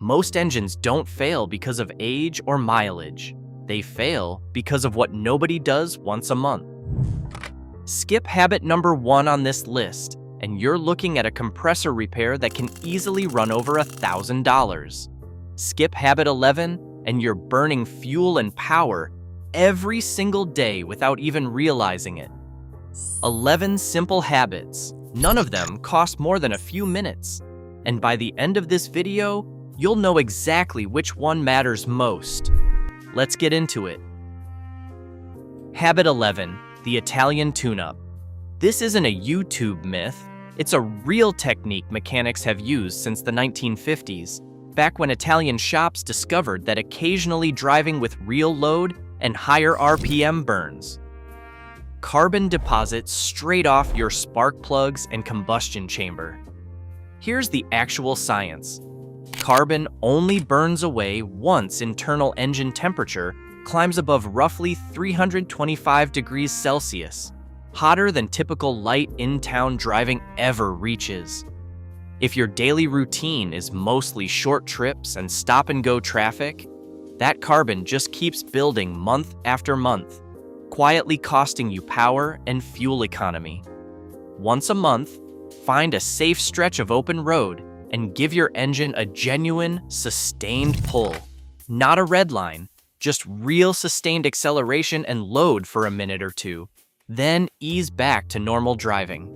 Most engines don't fail because of age or mileage. They fail because of what nobody does once a month. Skip habit number 1 on this list, and you're looking at a compressor repair that can easily run over $1,000. Skip habit 11, and you're burning fuel and power every single day without even realizing it. 11 simple habits. None of them cost more than a few minutes. And by the end of this video, you'll know exactly which one matters most. Let's get into it. Habit 11, the Italian tuneup. This isn't a YouTube myth. It's a real technique mechanics have used since the 1950s, back when Italian shops discovered that occasionally driving with real load and higher RPM burns carbon deposits straight off your spark plugs and combustion chamber. Here's the actual science. Carbon only burns away once internal engine temperature climbs above roughly 325 degrees Celsius, hotter than typical light in-town driving ever reaches. If your daily routine is mostly short trips and stop-and-go traffic, that carbon just keeps building month after month, quietly costing you power and fuel economy. Once a month, find a safe stretch of open road and give your engine a genuine, sustained pull. Not a red line, just real sustained acceleration and load for a minute or two, then ease back to normal driving.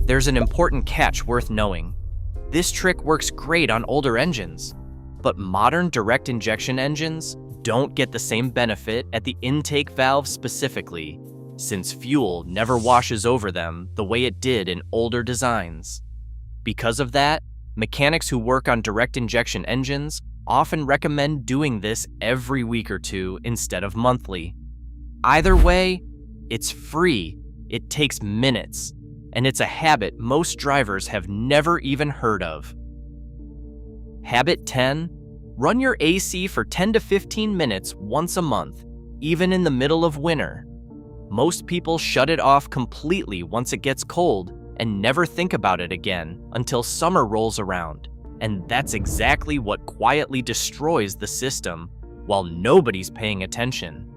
There's an important catch worth knowing. This trick works great on older engines, but modern direct injection engines don't get the same benefit at the intake valve specifically, since fuel never washes over them the way it did in older designs. Because of that, mechanics who work on direct injection engines often recommend doing this every week or two instead of monthly. Either way, it's free, it takes minutes, and it's a habit most drivers have never even heard of. Habit 10. Run your AC for 10 to 15 minutes once a month, even in the middle of winter. Most people shut it off completely once it gets cold and never think about it again until summer rolls around. And that's exactly what quietly destroys the system while nobody's paying attention.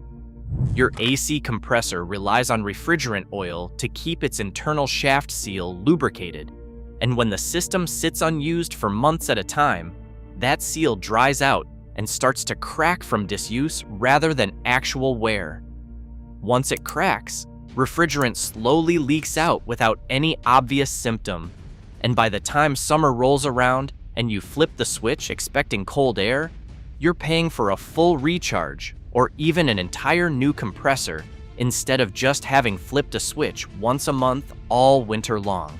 Your AC compressor relies on refrigerant oil to keep its internal shaft seal lubricated, and when the system sits unused for months at a time, that seal dries out and starts to crack from disuse rather than actual wear. Once it cracks, refrigerant slowly leaks out without any obvious symptom, and by the time summer rolls around and you flip the switch expecting cold air, you're paying for a full recharge or even an entire new compressor instead of just having flipped a switch once a month all winter long.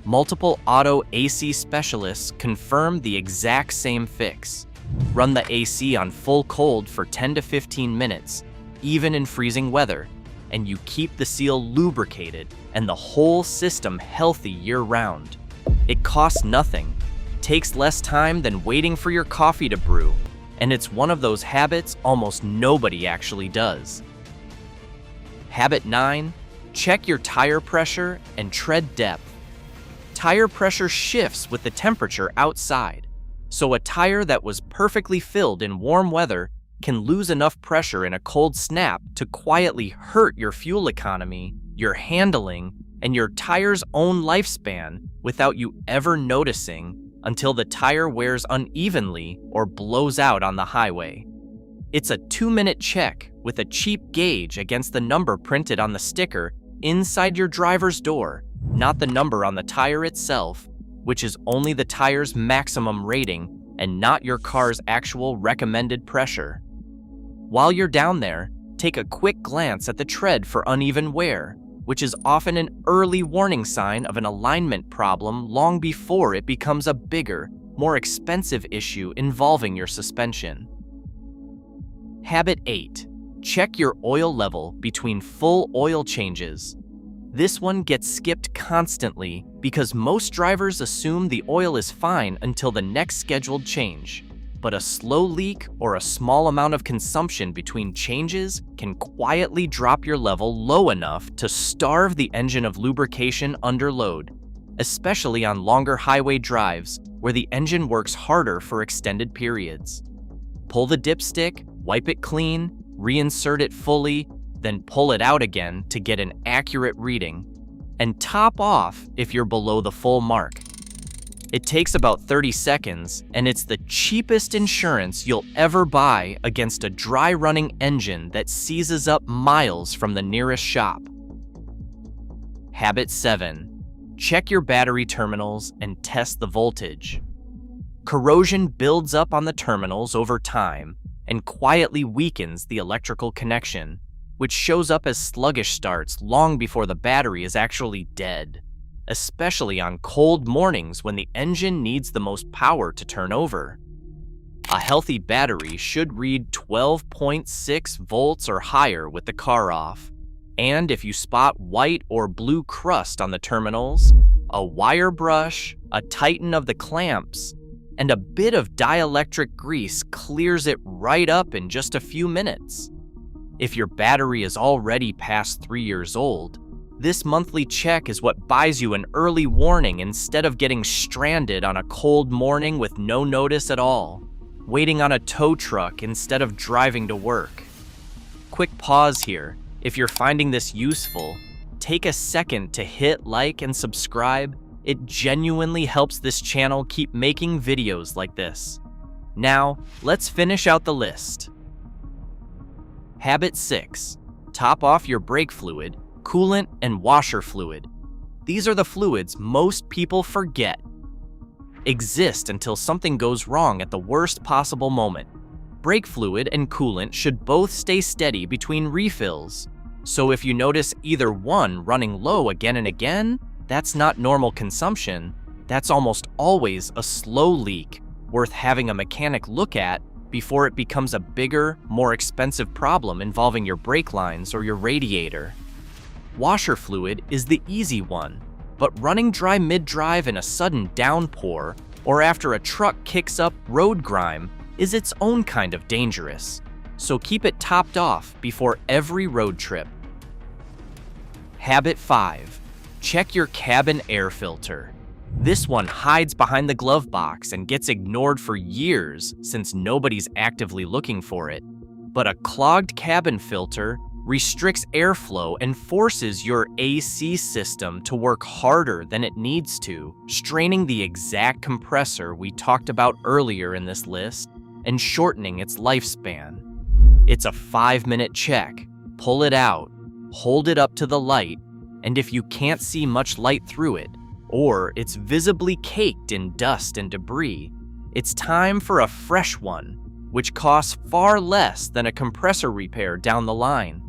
Multiple auto AC specialists confirm the exact same fix. Run the AC on full cold for 10 to 15 minutes, even in freezing weather, and you keep the seal lubricated and the whole system healthy year-round. It costs nothing, takes less time than waiting for your coffee to brew, and it's one of those habits almost nobody actually does. Habit 9. Check your tire pressure and tread depth. Tire pressure shifts with the temperature outside, so a tire that was perfectly filled in warm weather can lose enough pressure in a cold snap to quietly hurt your fuel economy, your handling, and your tire's own lifespan without you ever noticing until the tire wears unevenly or blows out on the highway. It's a 2-minute check with a cheap gauge against the number printed on the sticker inside your driver's door, not the number on the tire itself, which is only the tire's maximum rating and not your car's actual recommended pressure. While you're down there, take a quick glance at the tread for uneven wear, which is often an early warning sign of an alignment problem long before it becomes a bigger, more expensive issue involving your suspension. Habit 8. Check your oil level between full oil changes. This one gets skipped constantly because most drivers assume the oil is fine until the next scheduled change. But a slow leak or a small amount of consumption between changes can quietly drop your level low enough to starve the engine of lubrication under load. Especially on longer highway drives, where the engine works harder for extended periods. Pull the dipstick, wipe it clean, reinsert it fully, then pull it out again to get an accurate reading, and top off if you're below the full mark. It takes about 30 seconds, and it's the cheapest insurance you'll ever buy against a dry-running engine that seizes up miles from the nearest shop. Habit 7. Check your battery terminals and test the voltage. Corrosion builds up on the terminals over time and quietly weakens the electrical connection, which shows up as sluggish starts long before the battery is actually dead, especially on cold mornings when the engine needs the most power to turn over. A healthy battery should read 12.6 volts or higher with the car off, and if you spot white or blue crust on the terminals, a wire brush, a tighten of the clamps, and a bit of dielectric grease clears it right up in just a few minutes. If your battery is already past 3 years old, this monthly check is what buys you an early warning instead of getting stranded on a cold morning with no notice at all, waiting on a tow truck instead of driving to work. Quick pause here. If you're finding this useful, take a second to hit like and subscribe. It genuinely helps this channel keep making videos like this. Now, let's finish out the list. Habit 6. Top off your brake fluid, coolant, and washer fluid. These are the fluids most people forget exist until something goes wrong at the worst possible moment. Brake fluid and coolant should both stay steady between refills, so if you notice either one running low again and again, that's not normal consumption. That's almost always a slow leak worth having a mechanic look at before it becomes a bigger, more expensive problem involving your brake lines or your radiator. Washer fluid is the easy one, but running dry mid-drive in a sudden downpour or after a truck kicks up road grime is its own kind of dangerous, so keep it topped off before every road trip. Habit 5. Check your cabin air filter. This one hides behind the glove box and gets ignored for years since nobody's actively looking for it. But a clogged cabin filter restricts airflow and forces your AC system to work harder than it needs to, straining the exact compressor we talked about earlier in this list and shortening its lifespan. It's a 5-minute check. Pull it out, hold it up to the light, and if you can't see much light through it, or it's visibly caked in dust and debris, it's time for a fresh one, which costs far less than a compressor repair down the line.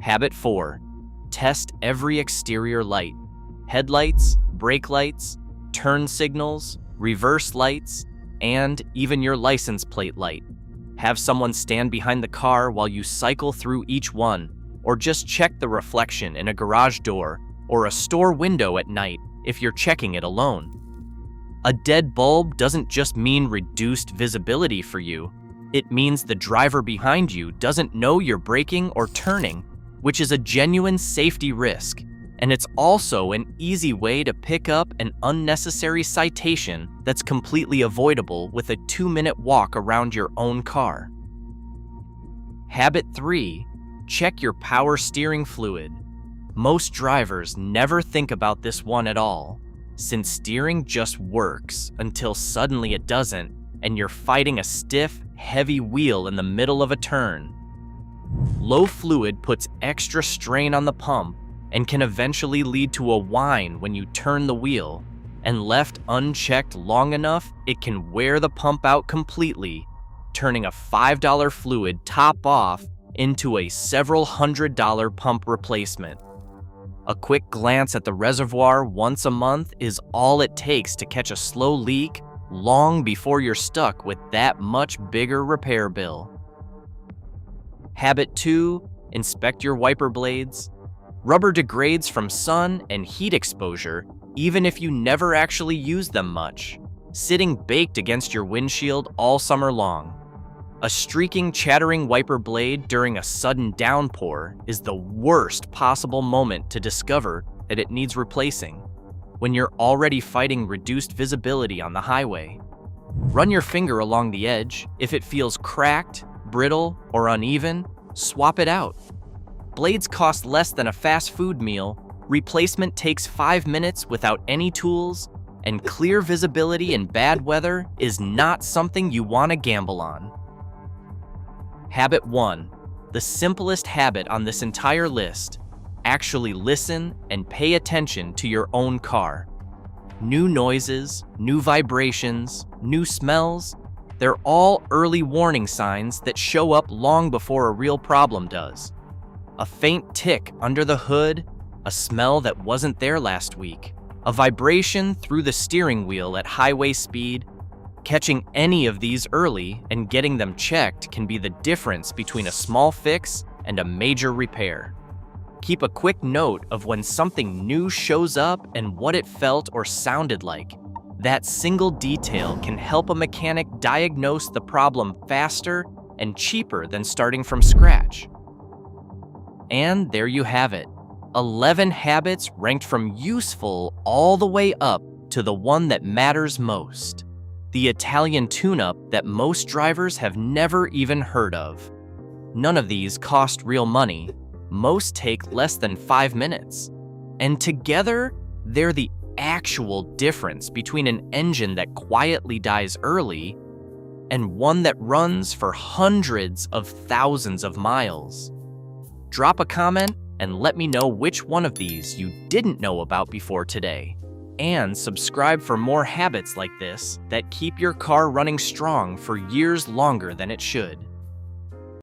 Habit 4. Test every exterior light. Headlights, brake lights, turn signals, reverse lights, and even your license plate light. Have someone stand behind the car while you cycle through each one, or just check the reflection in a garage door or a store window at night if you're checking it alone. A dead bulb doesn't just mean reduced visibility for you. It means the driver behind you doesn't know you're braking or turning, which is a genuine safety risk, and it's also an easy way to pick up an unnecessary citation that's completely avoidable with a 2-minute walk around your own car. Habit 3. Check your power steering fluid. Most drivers never think about this one at all, since steering just works until suddenly it doesn't, and you're fighting a stiff, heavy wheel in the middle of a turn. Low fluid puts extra strain on the pump and can eventually lead to a whine when you turn the wheel, and left unchecked long enough, it can wear the pump out completely, turning a $5 fluid top off into a several $100 pump replacement. A quick glance at the reservoir once a month is all it takes to catch a slow leak long before you're stuck with that much bigger repair bill. Habit 2. Inspect your wiper blades. Rubber degrades from sun and heat exposure even if you never actually use them much, sitting baked against your windshield all summer long. A streaking, chattering wiper blade during a sudden downpour is the worst possible moment to discover that it needs replacing. when you're already fighting reduced visibility on the highway. Run your finger along the edge. If it feels cracked, brittle, or uneven, swap it out. Blades cost less than a fast food meal, replacement takes 5 minutes without any tools, and clear visibility in bad weather is not something you want to gamble on. Habit 1. The simplest habit on this entire list. Actually listen and pay attention to your own car. New noises, new vibrations, new smells, they're all early warning signs that show up long before a real problem does. A faint tick under the hood, a smell that wasn't there last week, a vibration through the steering wheel at highway speed. Catching any of these early and getting them checked can be the difference between a small fix and a major repair. Keep a quick note of when something new shows up and what it felt or sounded like. That single detail can help a mechanic diagnose the problem faster and cheaper than starting from scratch. And there you have it. 11 habits ranked from useful all the way up to the one that matters most. The Italian tuneup that most drivers have never even heard of. None of these cost real money. Most take less than 5 minutes. And together, they're the actual difference between an engine that quietly dies early and one that runs for hundreds of thousands of miles. Drop a comment and let me know which one of these you didn't know about before today. And subscribe for more habits like this that keep your car running strong for years longer than it should.